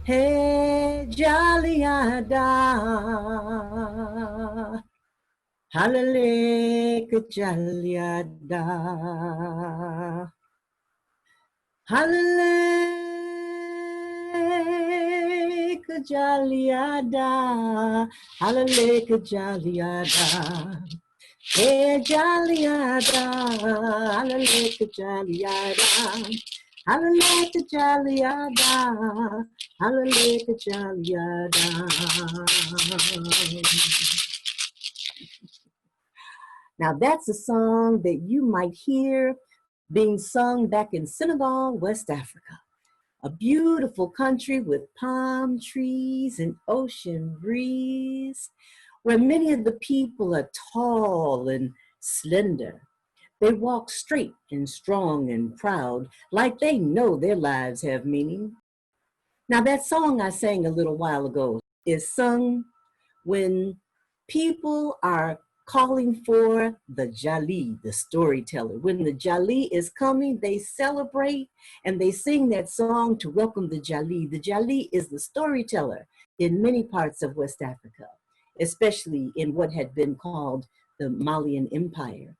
Hey, Jaliada, Halaleka Jaliada, Halaleka Jaliada, Halaleka Jaliada. Hey, Jaliada, Halaleka Jaliada. Halaleka Jaliada, Halaleka Jaliada. Now that's a song that you might hear being sung back in Senegal, West Africa. A beautiful country with palm trees and ocean breeze, where many of the people are tall and slender. They walk straight and strong and proud, like they know their lives have meaning. Now, that song I sang a little while ago is sung when people are calling for the Jali, the storyteller. When the Jali is coming, they celebrate and they sing that song to welcome the Jali. The Jali is the storyteller in many parts of West Africa, especially in what had been called the Malian Empire.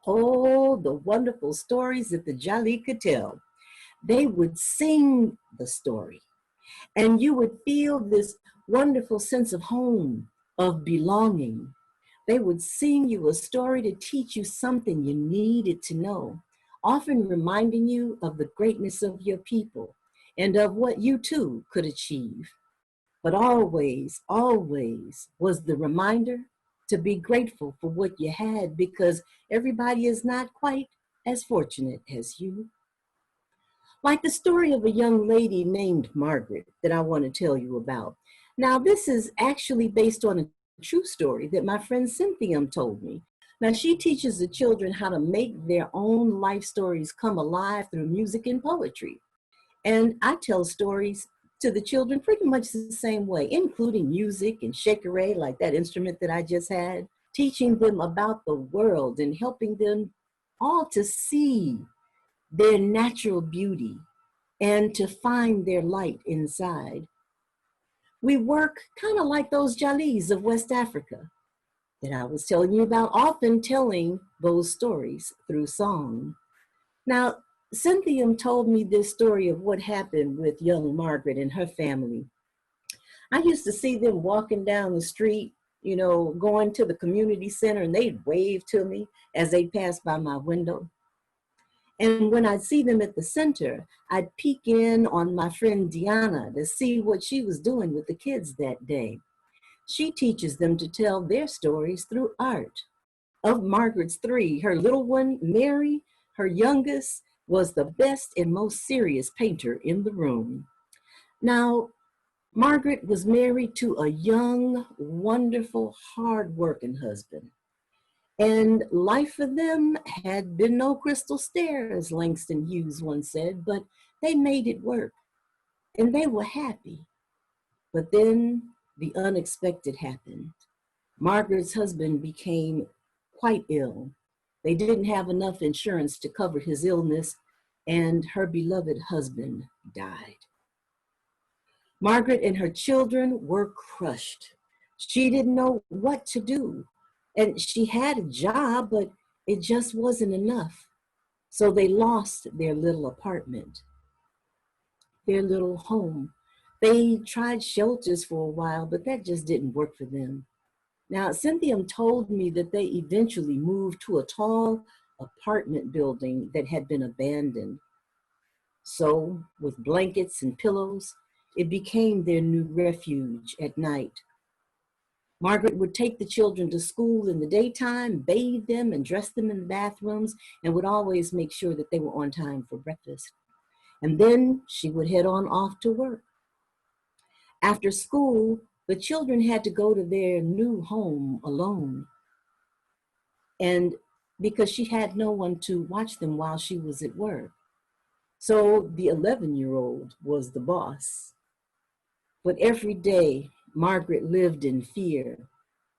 Oh, the wonderful stories that the Jali could tell. They would sing the story, and you would feel this wonderful sense of home, of belonging. They would sing you a story to teach you something you needed to know, often reminding you of the greatness of your people and of what you too could achieve. But always, always was the reminder to be grateful for what you had, because everybody is not quite as fortunate as you. Like the story of a young lady named Margaret that I want to tell you about. Now, this is actually based on a true story that my friend Cynthium told me. Now, she teaches the children how to make their own life stories come alive through music and poetry. And I tell stories to the children pretty much the same way, including music and shakeré, like that instrument that I just had, teaching them about the world and helping them all to see their natural beauty and to find their light inside. We work kind of like those Jalis of West Africa that I was telling you about, often telling those stories through song. Now, Cynthium told me this story of what happened with young Margaret and her family. I used to see them walking down the street, going to the community center, and they'd wave to me as they passed by my window. And when I'd see them at the center, I'd peek in on my friend Diana to see what she was doing with the kids that day. She teaches them to tell their stories through art. Of Margaret's three, her little one, Mary, her youngest, was the best and most serious painter in the room. Now, Margaret was married to a young, wonderful, hard-working husband. And life for them had been no crystal stair, as Langston Hughes once said, but they made it work, and they were happy. But then the unexpected happened. Margaret's husband became quite ill. They didn't have enough insurance to cover his illness, and her beloved husband died. Margaret and her children were crushed. She didn't know what to do. And she had a job, but it just wasn't enough. So they lost their little apartment, their little home. They tried shelters for a while, but that just didn't work for them. Now, Cynthium told me that they eventually moved to a tall apartment building that had been abandoned. So, with blankets and pillows, it became their new refuge at night. Margaret would take the children to school in the daytime, bathe them and dress them in the bathrooms, and would always make sure that they were on time for breakfast. And then she would head on off to work. After school, the children had to go to their new home alone. And because she had no one to watch them while she was at work. So the 11-year-old was the boss. But every day, Margaret lived in fear,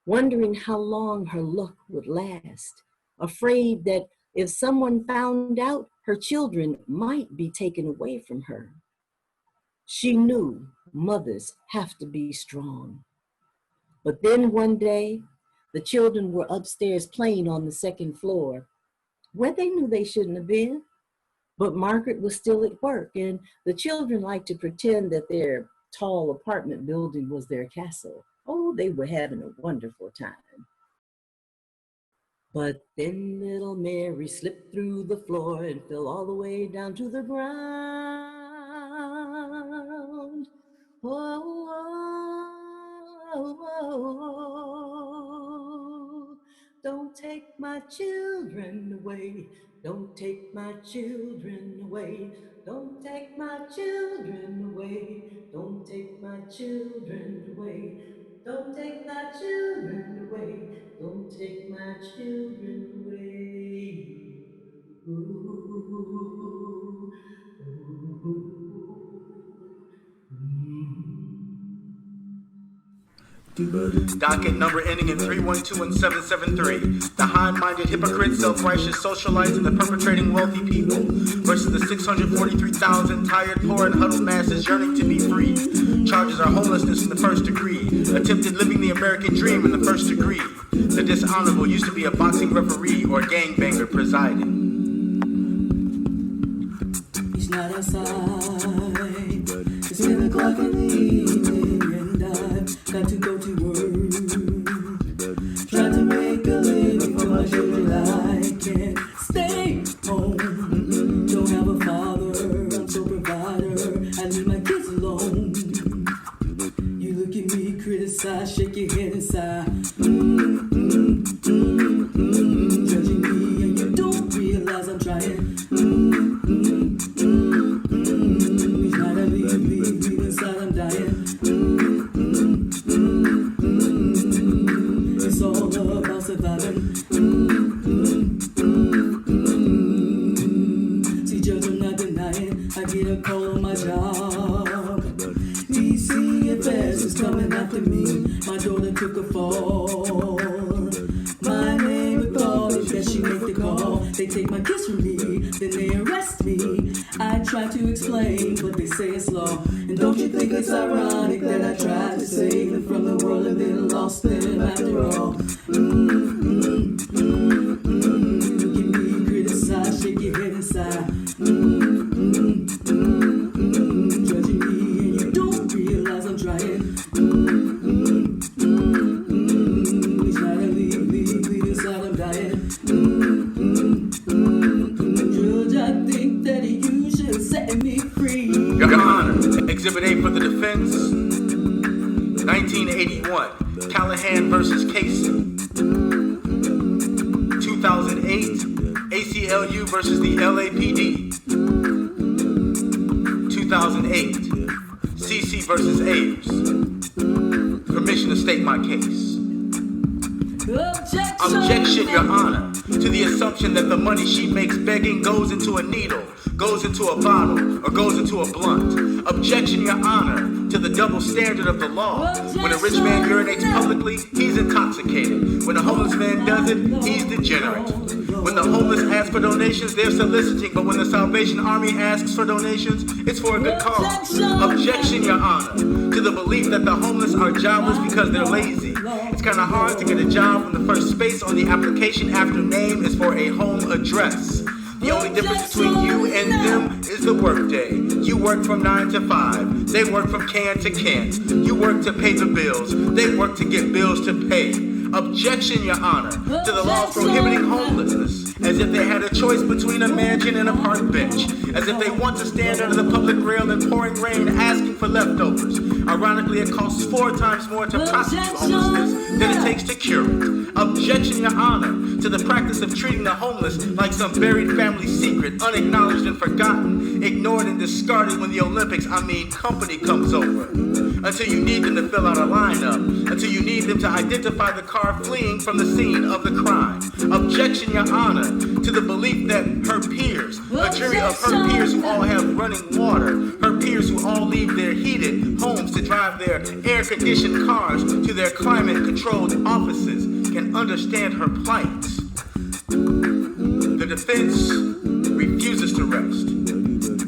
wondering how long her luck would last, afraid that if someone found out, her children might be taken away from her. She knew mothers have to be strong. But then one day, the children were upstairs playing on the second floor, where they knew they shouldn't have been. But Margaret was still at work, and the children liked to pretend that their tall apartment building was their castle. Oh, they were having a wonderful time. But then little Mary slipped through the floor and fell all the way down to the ground. Oh, oh, oh, oh. Don't take my children away. Don't take my children away. Don't take my children away. Don't take my children away. Don't take my children away. Don't take my children away. Ooh, ooh, Docket number ending in 312 and 773. The high-minded hypocrites, self-righteous socialites, and the perpetrating wealthy people versus the 643,000 tired, poor, and huddled masses yearning to be free. Charges are homelessness in the first degree. Attempted living the American dream in the first degree. The dishonorable used to be a boxing referee or gangbanger presiding. He's not outside. It's 10 o'clock in the evening and I've got to go to work. Trying to make a living for my children. I can't stay home. Don't have a father, I'm so provider. I leave my kids alone. You look at me, criticize, shake your head and sigh. Judging me and you don't realize I'm trying. He's not a leave inside, I'm dying. It's all about surviving. See, Judge, I'm not denying. I get a call on my job. DCFS is coming after me. My daughter took a fall. My neighbor called and guess she make the call. They take my kids from me, then they arrest me. I try to explain, but they say it's law. And don't you think it's ironic that I tried to save them from the world and then lost them after all? Look at me, criticize, shake your head and sigh. Judging me and you don't realize I'm trying. He's trying to leave inside, I'm dying. Judge, I think that you should set me free. Your Honor, Exhibit A for the defense, 1981, Callahan versus Casey. 2008, ACLU versus the LAPD. 2008, CC versus Ayers. Permission to state my case. Objection, Your Honor, to the assumption that the money she makes begging goes into a needle, goes into a bottle, or goes into a blunt. Objection, Your Honor, to the double standard of the law. When a rich man urinates publicly, he's intoxicated. When a homeless man does it, he's degenerate. When the homeless ask for donations, they're soliciting, but when the Salvation Army asks for donations, it's for a good cause. Objection, Your Honor, to the belief that the homeless are jobless because they're lazy. It's kind of hard to get a job when the first space on the application after name is for a home address. The only difference between you and them is the workday. You work from 9 to 5. They work from can to can't. You work to pay the bills. They work to get bills to pay. Objection, Your Honor, to the laws prohibiting homelessness, as if they had a choice between a mansion and a park bench, as if they want to stand under the public rail in pouring rain asking for leftovers. Ironically, it costs 4 times more to prosecute homelessness than it takes to cure it. Objection, Your Honor, to the practice of treating the homeless like some buried family secret, unacknowledged and forgotten, ignored and discarded when the Olympics, company comes over. Until you need them to fill out a lineup, until you need them to identify the car fleeing from the scene of the crime. Objection, Your Honor, to the belief that her peers, a jury of her peers who all have running water, her peers who all leave their heated homes to drive their air-conditioned cars to their climate-controlled offices, can understand her plight. The defense refuses to rest.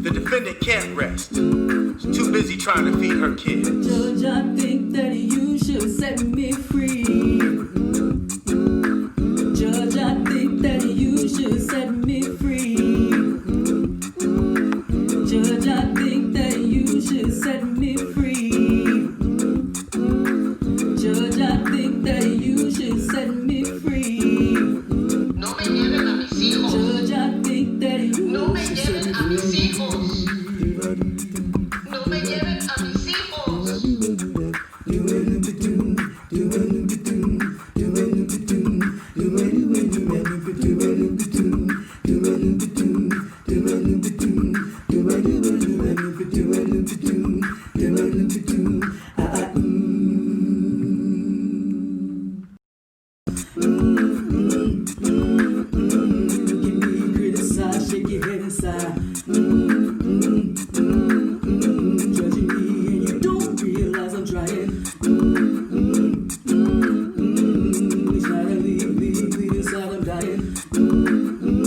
The defendant can't rest. She's too busy trying to feed her kids. Judge, I think that you should set me free. Judge, I think that you should set me free. Judge, I think that you should set me free. Judge, I think that you should set me free. No me lleven a mis hijos. Judge, I think that you No me should set lleven a me mis free. hijos. No me lleven a mis hijos. Give me criticize, shake your head inside. Judging me and you don't realize I'm trying. You try to leave inside, I'm dying.